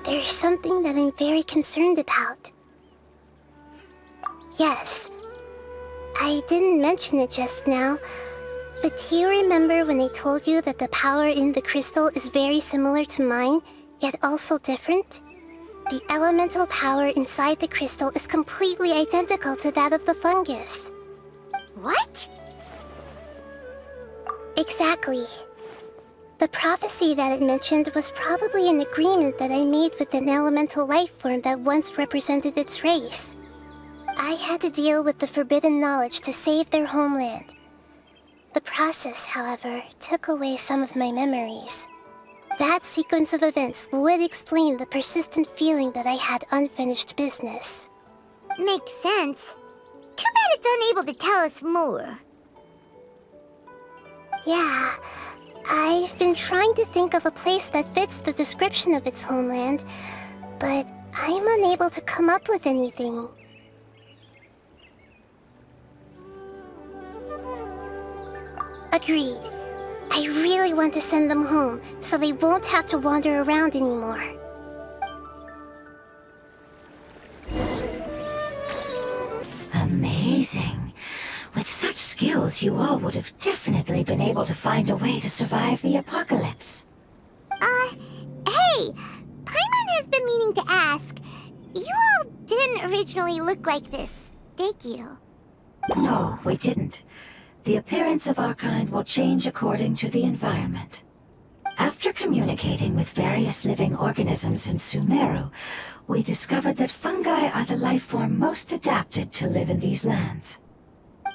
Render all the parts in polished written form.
there's something that I'm very concerned about. Yes, I didn't mention it just now, but do you remember when I told you that the power in the crystal is very similar to mine, yet also different? The elemental power inside the crystal is completely identical to that of the fungus. What? Exactly. The prophecy that it mentioned was probably an agreement that I made with an elemental life form that once represented its race. I had to deal with the forbidden knowledge to save their homeland. The process, however, took away some of my memories. That sequence of events would explain the persistent feeling that I had unfinished business. Makes sense. Too bad it's unable to tell us more. Yeah, I've been trying to think of a place that fits the description of its homeland, but I'm unable to come up with anything. Agreed. I really want to send them home, so they won't have to wander around anymore. Amazing. With such skills, you all would have definitely been able to find a way to survive the apocalypse. Hey! Paimon has been meaning to ask. You all didn't originally look like this, did you? No, we didn't. The appearance of our kind will change according to the environment. After communicating with various living organisms in Sumeru, we discovered that fungi are the life form most adapted to live in these lands.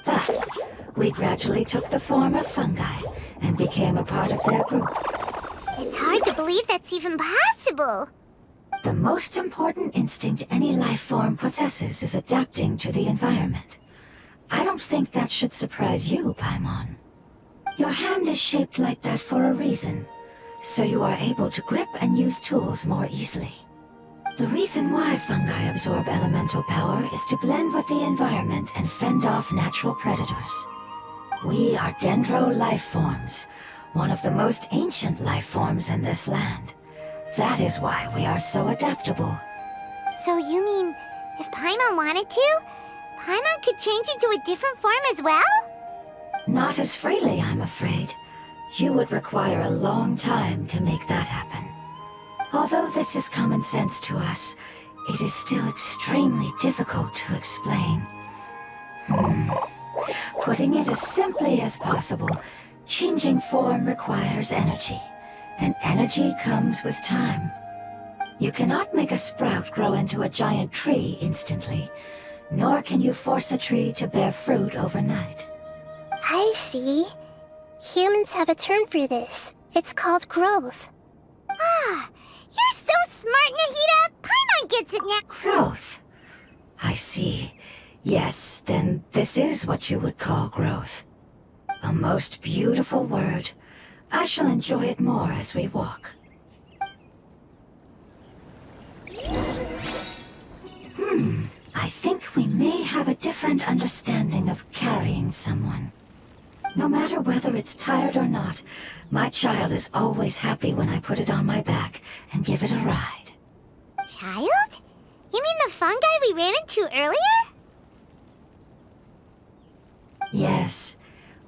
Thus, we gradually took the form of fungi and became a part of their group. It's hard to believe that's even possible. The most important instinct any life form possesses is adapting to the environment. I don't think that should surprise you, Paimon. Your hand is shaped like that for a reason, so you are able to grip and use tools more easily. The reason why fungi absorb elemental power is to blend with the environment and fend off natural predators. We are dendro life forms, one of the most ancient life forms in this land. That is why we are so adaptable. So you mean, if Paimon wanted to, Paimon could change into a different form as well? Not as freely, I'm afraid. You would require a long time to make that happen. Although this is common sense to us, it is still extremely difficult to explain. Putting it as simply as possible, changing form requires energy, and energy comes with time. You cannot make a sprout grow into a giant tree instantly, nor can you force a tree to bear fruit overnight. I see. Humans have a term for this. It's called growth. Ah, you're so smart, Nahida! Paimon gets it now! Growth. I see. Yes, then this is what you would call growth. A most beautiful word. I shall enjoy it more as we walk. I think we may have a different understanding of carrying someone. No matter whether it's tired or not, my child is always happy when I put it on my back and give it a ride. Child? You mean the fungi we ran into earlier? Yes,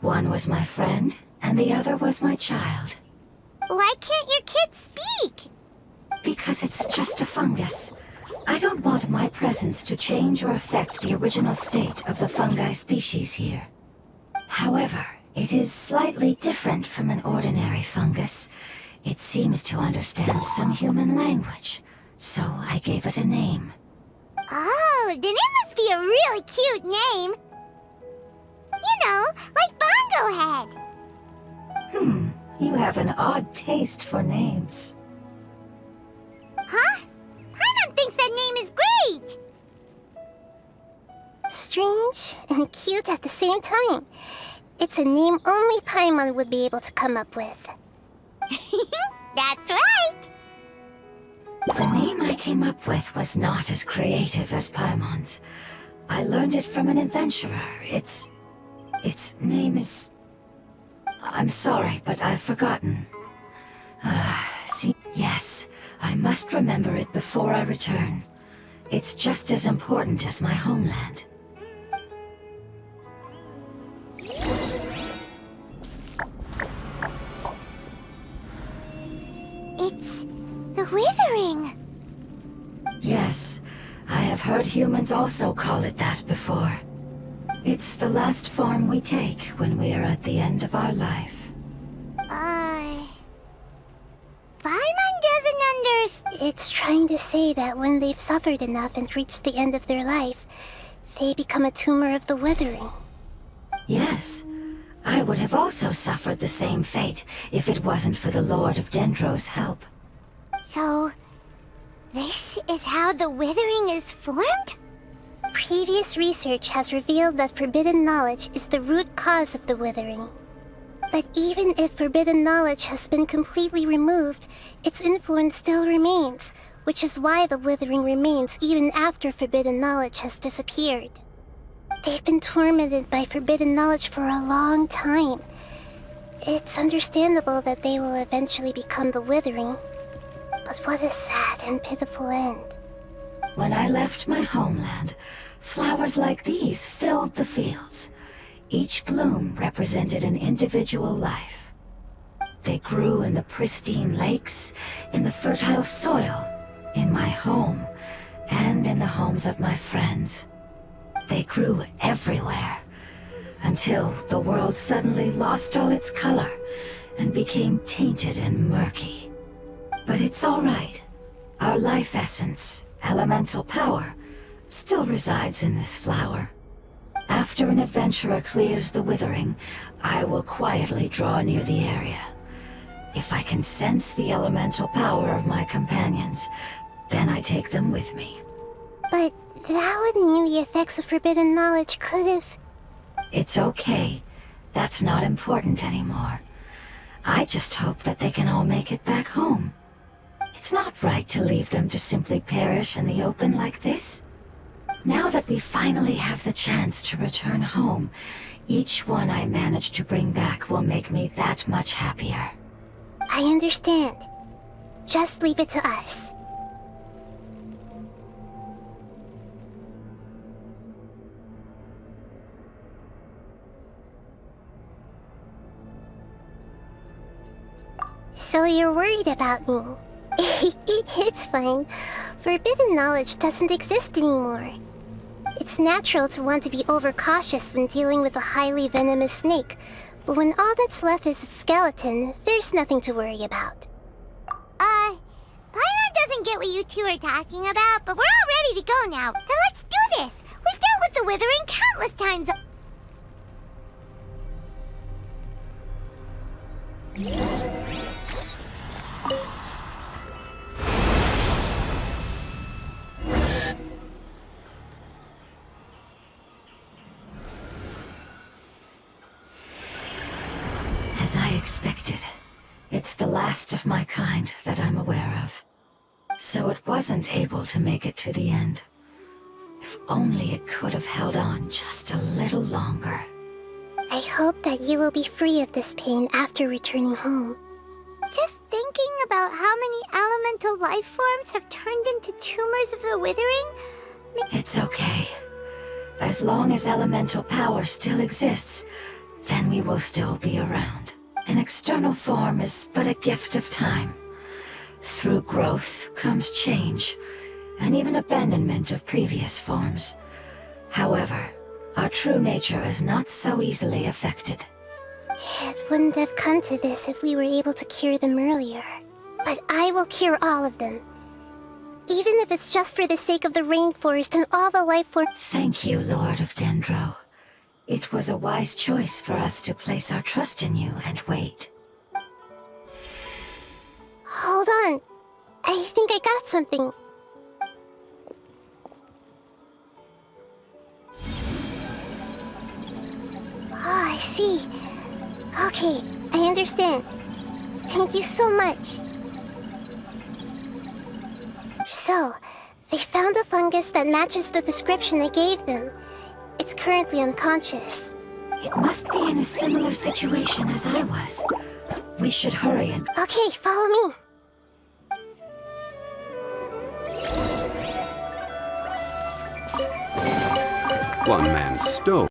one was my friend, and the other was my child. Why can't your kid speak? Because it's just a fungus. I don't want my presence to change or affect the original state of the fungi species here. However, it is slightly different from an ordinary fungus. It seems to understand some human language, so I gave it a name. Oh, then it must be a really cute name. You know, like Bongo Head. You have an odd taste for names. Huh? Paimon thinks that name is great! Strange and cute at the same time. It's a name only Paimon would be able to come up with. That's right! The name I came up with was not as creative as Paimon's. I learned it from an adventurer. Its name is... I'm sorry, but I've forgotten. See, yes, I must remember it before I return. It's just as important as my homeland. It's the Withering. Yes, I have heard humans also call it that before. It's the last form we take when we are at the end of our life. Paimon doesn't understand. It's trying to say that when they've suffered enough and reached the end of their life, they become a tumor of the Withering. Yes, I would have also suffered the same fate if it wasn't for the Lord of Dendro's help. So, this is how the Withering is formed? Previous research has revealed that forbidden knowledge is the root cause of the Withering. But even if forbidden knowledge has been completely removed, its influence still remains, which is why the Withering remains even after forbidden knowledge has disappeared. They've been tormented by forbidden knowledge for a long time. It's understandable that they will eventually become the Withering. But what a sad and pitiful end. When I left my homeland, flowers like these filled the fields. Each bloom represented an individual life. They grew in the pristine lakes, in the fertile soil, in my home, and in the homes of my friends. They grew everywhere, until the world suddenly lost all its color and became tainted and murky. But it's all right. Our life essence, elemental power, still resides in this flower. After an adventurer clears the Withering, I will quietly draw near the area. If I can sense the elemental power of my companions, then I take them with me. But that would mean the effects of forbidden knowledge could have... It's okay. That's not important anymore. I just hope that they can all make it back home. It's not right to leave them to simply perish in the open like this. Now that we finally have the chance to return home, each one I manage to bring back will make me that much happier. I understand. Just leave it to us. So you're worried about me? It's fine. Forbidden knowledge doesn't exist anymore. It's natural to want to be overcautious when dealing with a highly venomous snake, but when all that's left is its skeleton, there's nothing to worry about. Paimon doesn't get what you two are talking about, but we're all ready to go now. Then let's do this! We've dealt with the Withering countless times. As I expected, it's the last of my kind that I'm aware of. So it wasn't able to make it to the end. If only it could have held on just a little longer. I hope that you will be free of this pain after returning home. Just thinking about how many elemental life forms have turned into tumors of the Withering... It's okay. As long as elemental power still exists, then we will still be around. An external form is but a gift of time. Through growth comes change, and even abandonment of previous forms. However, our true nature is not so easily affected. It wouldn't have come to this if we were able to cure them earlier. But I will cure all of them. Even if it's just for the sake of the rainforest and all the life forms. Thank you, Lord of Dendro. It was a wise choice for us to place our trust in you and wait. Hold on. I think I got something. Oh, I see. Okay, I understand. Thank you so much. So, they found a fungus that matches the description I gave them. It's currently unconscious. It must be in a similar situation as I was. We should hurry and... Okay, follow me. One man's stove.